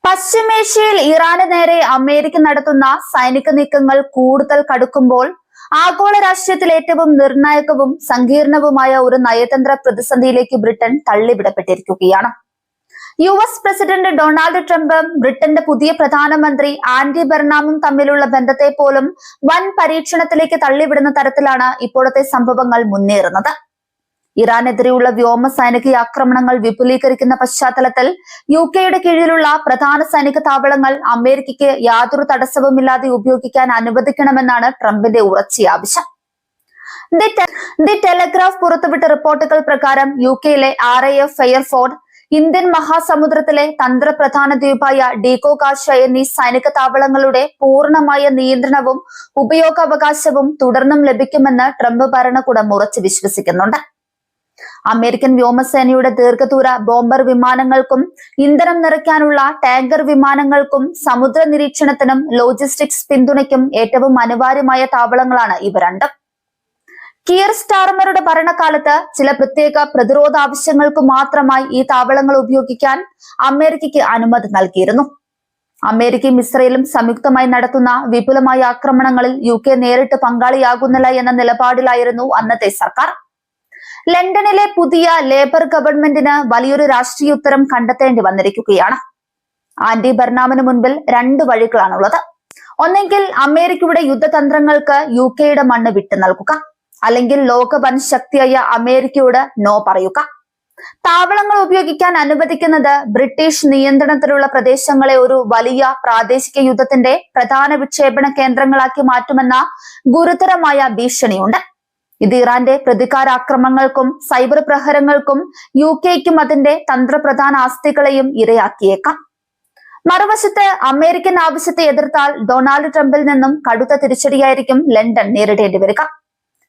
പശ്ചിമേഷ്യയിൽ ഇറാന് നേരെ അമേരിക്ക നടത്തുന്ന സൈനിക നീക്കങ്ങൾ കൂടുതൽ കടുക്കുമ്പോൾ ആഗോള രാഷ്ട്രീയത്തിൽ ഏറ്റവും നിർണായകവും സങ്കീർണവുമായ ഒരു നയതന്ത്ര പ്രതിസന്ധിയിലേക്ക് ബ്രിട്ടൻ തള്ളിവിടപ്പെട്ടിരിക്കുകയാണ്. US പ്രസിഡന്റ് ഡൊണാൾഡ് ട്രംപും ബ്രിട്ടന്റെ പുതിയ പ്രധാനമന്ത്രി ആൻഡി ബർണാമും തമ്മിലുള്ള ബന്ധത്തെ പോലും വൻ പരീക്ഷണത്തിലേക്ക് തള്ളിവിടുന്ന തരത്തിലാണ് ഇപ്പോഴത്തെ സംഭവങ്ങൾ മുന്നേറുന്നത്. ഇറാനെതിരെയുള്ള വ്യോമ സൈനിക ആക്രമണങ്ങൾ വിപുലീകരിക്കുന്ന പശ്ചാത്തലത്തിൽ UK കീഴിലുള്ള പ്രധാന സൈനിക താവളങ്ങൾ അമേരിക്കയ്ക്ക് യാതൊരു തടസ്സവുമില്ലാതെ ഉപയോഗിക്കാൻ അനുവദിക്കണമെന്നാണ് ട്രംപിന്റെ ഉറച്ച ആവശ്യം. ദി ടെലഗ്രാഫ് പുറത്തുവിട്ട റിപ്പോർട്ടുകൾ പ്രകാരം UK RAF ഫെയർഫോർഡ്, ഇന്ത്യൻ മഹാസമുദ്രത്തിലെ തന്ത്രപ്രധാന ദ്വീപായ ഡീകോകാശ എന്നീ സൈനിക താവളങ്ങളുടെ പൂർണ്ണമായ നിയന്ത്രണവും ഉപയോഗാവകാശവും തുടർന്നും ലഭിക്കുമെന്ന് ട്രംപ് ഭരണകൂടം ഉറച്ചു വിശ്വസിക്കുന്നുണ്ട്. അമേരിക്കൻ വ്യോമസേനയുടെ ദീർഘദൂര ബോംബർ വിമാനങ്ങൾക്കും ഇന്ധനം നിറയ്ക്കാനുള്ള ടാങ്കർ വിമാനങ്ങൾക്കും സമുദ്ര നിരീക്ഷണത്തിനും ലോജിസ്റ്റിക്സ് പിന്തുണയ്ക്കും ഏറ്റവും അനിവാര്യമായ താവളങ്ങളാണ് ഇവ രണ്ടും. കിയർ സ്റ്റാർമറുടെ ഭരണകാലത്ത് ചില പ്രത്യേക പ്രതിരോധ ആവശ്യങ്ങൾക്ക് മാത്രമായി ഈ താവളങ്ങൾ ഉപയോഗിക്കാൻ അമേരിക്കയ്ക്ക് അനുമതി നൽകിയിരുന്നു. അമേരിക്കയും ഇസ്രയേലും സംയുക്തമായി നടത്തുന്ന വിപുലമായ ആക്രമണങ്ങളിൽ UK നേരിട്ട് പങ്കാളിയാകുന്നില്ല എന്ന നിലപാടിലായിരുന്നു അന്നത്തെ സർക്കാർ. ലണ്ടനിലെ പുതിയ ലേബർ ഗവൺമെന്റിന് വലിയൊരു രാഷ്ട്രീയ ഉത്തരം കണ്ടെത്തേണ്ടി വന്നിരിക്കുകയാണ്. ആൻഡി ബർണാമിന് മുൻപിൽ രണ്ട് വഴികളാണുള്ളത്. ഒന്നെങ്കിൽ അമേരിക്കയുടെ യുദ്ധതന്ത്രങ്ങൾക്ക് UK മണ്ണ് വിട്ടു നൽകുക, അല്ലെങ്കിൽ ലോക വൻ ശക്തിയായ അമേരിക്കയോട് നോ പറയുക. താവളങ്ങൾ ഉപയോഗിക്കാൻ അനുവദിക്കുന്നത് ബ്രിട്ടീഷ് നിയന്ത്രണത്തിലുള്ള പ്രദേശങ്ങളെ ഒരു വലിയ പ്രാദേശിക യുദ്ധത്തിന്റെ പ്രധാന വിക്ഷേപണ കേന്ദ്രങ്ങളാക്കി മാറ്റുമെന്ന ഗുരുതരമായ ഭീഷണിയുണ്ട്. ഇത് ഇറാന്റെ പ്രതികാരാക്രമണങ്ങൾക്കും സൈബർ പ്രഹരങ്ങൾക്കും UKയ്ക്കും അതിന്റെ തന്ത്രപ്രധാന ആസ്തികളെയും ഇരയാക്കിയേക്കാം. മറുവശത്ത് അമേരിക്കൻ ആവശ്യത്തെ എതിർത്താൽ ഡൊണാൾഡ് ട്രംപിൽ നിന്നും കടുത്ത തിരിച്ചടിയായിരിക്കും ലണ്ടൻ നേരിടേണ്ടി വരിക.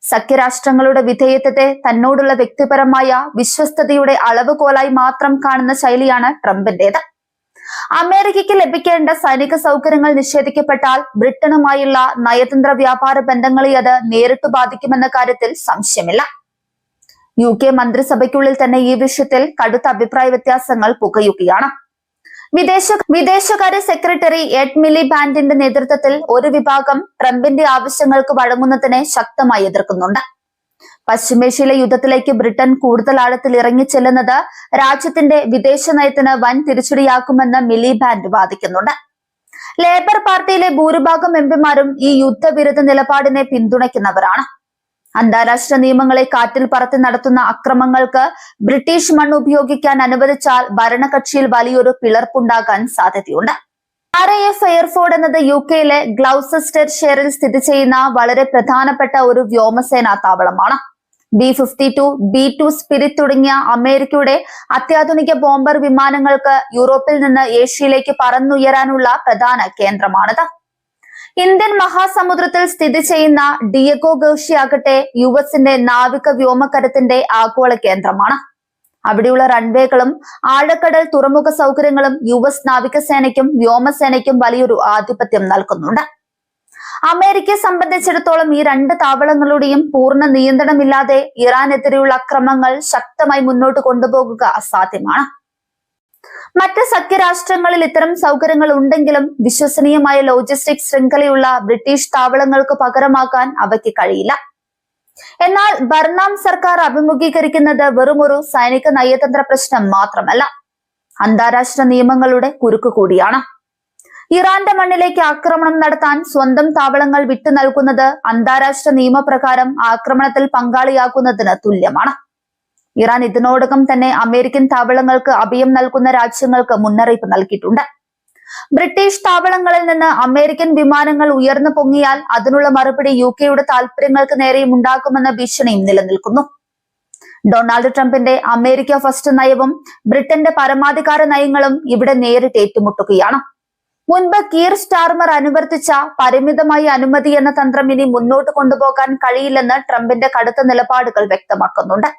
സഖ്യരാഷ്ട്രങ്ങളുടെ വിധേയത്വത്തെ തന്നോടുള്ള വ്യക്തിപരമായ വിശ്വസ്തതയുടെ അളവുകോലായി മാത്രം കാണുന്ന ശൈലിയാണ് ട്രംപിന്റേത്. അമേരിക്കയ്ക്ക് ലഭിക്കേണ്ട സൈനിക സൗകര്യങ്ങൾ നിഷേധിക്കപ്പെട്ടാൽ ബ്രിട്ടനുമായുള്ള നയതന്ത്ര വ്യാപാര ബന്ധങ്ങളെ അത് നേരിട്ട് ബാധിക്കുമെന്ന കാര്യത്തിൽ സംശയമില്ല. UK മന്ത്രിസഭയ്ക്കുള്ളിൽ തന്നെ ഈ വിഷയത്തിൽ കടുത്ത അഭിപ്രായ വ്യത്യാസങ്ങൾ പുകയുകയാണ്. വിദേശകാര്യ സെക്രട്ടറി എഡ് മിലിബാൻഡിന്റെ നേതൃത്വത്തിൽ ഒരു വിഭാഗം ട്രംപിന്റെ ആവശ്യങ്ങൾക്ക് വഴങ്ങുന്നതിനെ ശക്തമായി എതിർക്കുന്നുണ്ട്. പശ്ചിമേഷ്യയിലെ യുദ്ധത്തിലേക്ക് ബ്രിട്ടൻ കൂടുതൽ ആഴത്തിൽ ഇറങ്ങിച്ചെല്ലുന്നത് രാജ്യത്തിന്റെ വിദേശ നയത്തിന് വൻ തിരിച്ചടിയാക്കുമെന്ന് മിലിബാൻഡ് വാദിക്കുന്നുണ്ട്. ലേബർ പാർട്ടിയിലെ ഭൂരിഭാഗം എംപിമാരും ഈ യുദ്ധവിരുദ്ധ നിലപാടിനെ പിന്തുണയ്ക്കുന്നവരാണ്. അന്താരാഷ്ട്ര നിയമങ്ങളെ കാറ്റിൽ പറത്തി നടത്തുന്ന അക്രമങ്ങൾക്ക് ബ്രിട്ടീഷ് മണ്ണ് ഉപയോഗിക്കാൻ അനുവദിച്ചാൽ ഭരണകക്ഷിയിൽ വലിയൊരു പിളർപ്പുണ്ടാകാൻ സാധ്യതയുണ്ട്. RAF ഫെയർഫോർഡ് എന്നത് UK ഗ്ലൗസസ്റ്റർഷെയറിൽ സ്ഥിതി ചെയ്യുന്ന വളരെ പ്രധാനപ്പെട്ട ഒരു വ്യോമസേനാ താവളമാണ്. B-52, B-2 സ്പിരിറ്റ് തുടങ്ങിയ അമേരിക്കയുടെ അത്യാധുനിക ബോംബർ വിമാനങ്ങൾക്ക് യൂറോപ്പിൽ നിന്ന് ഏഷ്യയിലേക്ക് പറന്നുയരാനുള്ള പ്രധാന കേന്ദ്രമാണിത്. ഇന്ത്യൻ മഹാസമുദ്രത്തിൽ സ്ഥിതി ചെയ്യുന്ന ഡിയഗോ ഗൗഷിയാകട്ടെ US നാവിക വ്യോമകരത്തിന്റെ ആഗോള കേന്ദ്രമാണ്. അവിടെയുള്ള റൺവേകളും ആഴക്കടൽ തുറമുഖ സൗകര്യങ്ങളും US നാവികസേനയ്ക്കും വ്യോമസേനയ്ക്കും വലിയൊരു ആധിപത്യം നൽകുന്നുണ്ട്. അമേരിക്കയെ സംബന്ധിച്ചിടത്തോളം ഈ രണ്ട് താവളങ്ങളുടെയും പൂർണ്ണ നിയന്ത്രണമില്ലാതെ ഇറാനെതിരെയുള്ള അക്രമങ്ങൾ ശക്തമായി മുന്നോട്ട് കൊണ്ടുപോകുക അസാധ്യമാണ്. മറ്റ് സഖ്യരാഷ്ട്രങ്ങളിൽ ഇത്തരം സൗകര്യങ്ങൾ ഉണ്ടെങ്കിലും വിശ്വസനീയമായ ലോജിസ്റ്റിക് ശൃംഖലയുള്ള ബ്രിട്ടീഷ് താവളങ്ങൾക്ക് പകരമാക്കാൻ അവയ്ക്ക് കഴിയില്ല. എന്നാൽ ബർണാം സർക്കാർ അഭിമുഖീകരിക്കുന്നത് വെറുമൊരു സൈനിക നയതന്ത്ര പ്രശ്നം മാത്രമല്ല, അന്താരാഷ്ട്ര നിയമങ്ങളുടെ കുരുക്ക് കൂടിയാണ്. ഇറാന്റെ മണ്ണിലേക്ക് ആക്രമണം നടത്താൻ സ്വന്തം താവളങ്ങൾ വിട്ടു നൽകുന്നത് അന്താരാഷ്ട്ര നിയമപ്രകാരം ആക്രമണത്തിൽ പങ്കാളിയാക്കുന്നതിന് തുല്യമാണ്. ഇറാൻ ഇതിനോടകം തന്നെ അമേരിക്കൻ താവളങ്ങൾക്ക് അഭയം നൽകുന്ന രാജ്യങ്ങൾക്ക് മുന്നറിയിപ്പ് നൽകിയിട്ടുണ്ട്. ബ്രിട്ടീഷ് താവളങ്ങളിൽ നിന്ന് അമേരിക്കൻ വിമാനങ്ങൾ ഉയർന്നു പൊങ്ങിയാൽ അതിനുള്ള മറുപടി UK താൽപര്യങ്ങൾക്ക് നേരെയും ഉണ്ടാക്കുമെന്ന ഭീഷണിയും നിലനിൽക്കുന്നു. ഡൊണാൾഡ് ട്രംപിന്റെ അമേരിക്ക ഫസ്റ്റ് നയവും ബ്രിട്ടന്റെ പരമാധികാര നയങ്ങളും ഇവിടെ നേരിട്ട് ഏറ്റുമുട്ടുകയാണ്. മുൻപ് കിയർ സ്റ്റാർമർ അനുവർത്തിച്ച പരിമിതമായ അനുമതി എന്ന തന്ത്രം ഇനി മുന്നോട്ട് കൊണ്ടുപോകാൻ കഴിയില്ലെന്ന് ട്രംപിന്റെ കടുത്ത നിലപാടുകൾ വ്യക്തമാക്കുന്നുണ്ട്.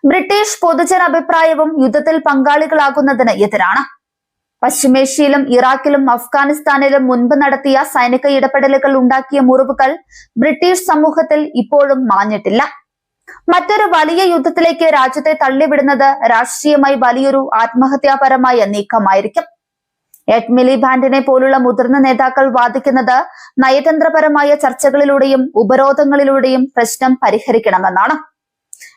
ബ്രിട്ടീഷ് പൊതുജന അഭിപ്രായവും യുദ്ധത്തിൽ പങ്കാളികളാകുന്നതിന് എതിരാണ്. പശ്ചിമേഷ്യയിലും ഇറാഖിലും അഫ്ഗാനിസ്ഥാനിലും മുൻപ് നടത്തിയ സൈനിക ഇടപെടലുകൾ ഉണ്ടാക്കിയ മുറിവുകൾ ബ്രിട്ടീഷ് സമൂഹത്തിൽ ഇപ്പോഴും മാഞ്ഞിട്ടില്ല. മറ്റൊരു വലിയ യുദ്ധത്തിലേക്ക് രാജ്യത്തെ തള്ളിവിടുന്നത് രാഷ്ട്രീയമായി വലിയൊരു ആത്മഹത്യാപരമായ നീക്കമായിരിക്കും. എഡ് മിലിബാൻഡിനെ പോലുള്ള മുതിർന്ന നേതാക്കൾ വാദിക്കുന്നത് നയതന്ത്രപരമായ ചർച്ചകളിലൂടെയും ഉപരോധങ്ങളിലൂടെയും പ്രശ്നം പരിഹരിക്കണമെന്നാണ്.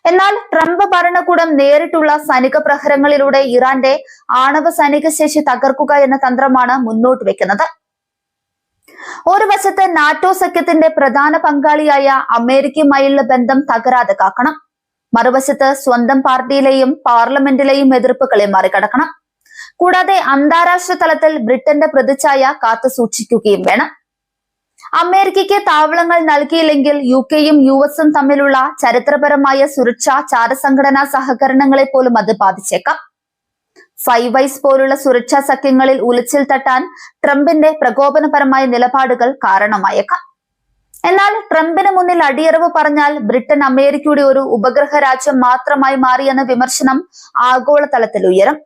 എന്നാൽ ട്രംപ് ഭരണകൂടം നേരിട്ടുള്ള സൈനിക പ്രഹരങ്ങളിലൂടെ ഇറാന്റെ ആണവ സൈനിക ശേഷി തകർക്കുക എന്ന തന്ത്രമാണ് മുന്നോട്ട് വെക്കുന്നത്. ഒരു വശത്ത് നാറ്റോ സഖ്യത്തിന്റെ പ്രധാന പങ്കാളിയായ അമേരിക്കയുമായുള്ള ബന്ധം തകരാതെ കാക്കണം. മറുവശത്ത് സ്വന്തം പാർട്ടിയിലെയും പാർലമെന്റിലെയും എതിർപ്പുകളെ മറികടക്കണം. കൂടാതെ അന്താരാഷ്ട്ര തലത്തിൽ ബ്രിട്ടന്റെ പ്രതിച്ഛായ കാത്തു സൂക്ഷിക്കുകയും വേണം. അമേരിക്കയ്ക്ക് താവളങ്ങൾ നൽകിയില്ലെങ്കിൽ യുകെയും യുഎസും തമ്മിലുള്ള ചരിത്രപരമായ സുരക്ഷാ ചാരസംഘടനാ സഹകരണങ്ങളെ പോലും അത് ബാധിച്ചേക്കാം. ഫൈവ് ഐസ് പോലുള്ള സുരക്ഷാ സഖ്യങ്ങളിൽ ഉലച്ചിൽ തട്ടാൻ ട്രംപിന്റെ പ്രകോപനപരമായ നിലപാടുകൾ കാരണമായേക്കാം. എന്നാൽ ട്രംപിന് മുന്നിൽ അടിയറവ് പറഞ്ഞാൽ ബ്രിട്ടൻ അമേരിക്കയുടെ ഒരു ഉപഗ്രഹ രാജ്യം മാത്രമായി മാറിയെന്ന വിമർശനം ആഗോളതലത്തിൽ ഉയരും.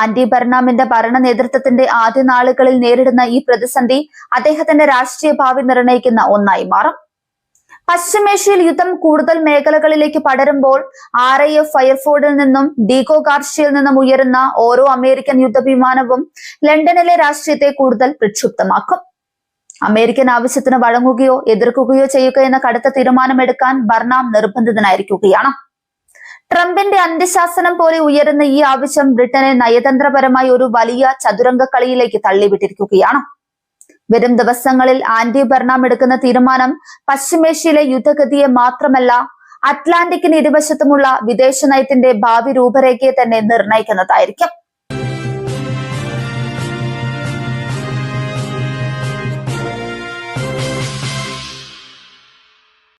ആന്റി ബർണാമിന്റെ ഭരണ നേതൃത്വത്തിന്റെ ആദ്യ നാളുകളിൽ നേരിടുന്ന ഈ പ്രതിസന്ധി അദ്ദേഹത്തിന്റെ രാഷ്ട്രീയ ഭാവി നിർണ്ണയിക്കുന്ന ഒന്നായി മാറും. പശ്ചിമേഷ്യയിൽ യുദ്ധം കൂടുതൽ മേഖലകളിലേക്ക് പടരുമ്പോൾ RAF ഫയർഫോർഡിൽ നിന്നും ഡീഗോ ഗാർഷ്യയിൽ നിന്നും ഉയരുന്ന ഓരോ അമേരിക്കൻ യുദ്ധവിമാനവും ലണ്ടനിലെ രാഷ്ട്രീയത്തെ കൂടുതൽ പ്രക്ഷുബ്ധമാക്കും. അമേരിക്കൻ ആവശ്യത്തിന് വഴങ്ങുകയോ എതിർക്കുകയോ ചെയ്യുക എന്ന കടുത്ത തീരുമാനമെടുക്കാൻ ബർണാം നിർബന്ധിതനായിരിക്കുകയാണ്. ട്രംപിന്റെ അന്ത്യശാസനം പോലെ ഉയരുന്ന ഈ ആവശ്യം ബ്രിട്ടനെ നയതന്ത്രപരമായി ഒരു വലിയ ചതുരംഗ കളിയിലേക്ക് തള്ളിവിട്ടിരിക്കുകയാണ്. വരും ദിവസങ്ങളിൽ ആന്റി ബർണാം എടുക്കുന്ന തീരുമാനം പശ്ചിമേഷ്യയിലെ യുദ്ധഗതിയെ മാത്രമല്ല അറ്റ്ലാന്റിക്കിന് ഇരുവശത്തുമുള്ള വിദേശ നയത്തിന്റെ ഭാവി രൂപരേഖയെ തന്നെ നിർണ്ണയിക്കുന്നതായിരിക്കും.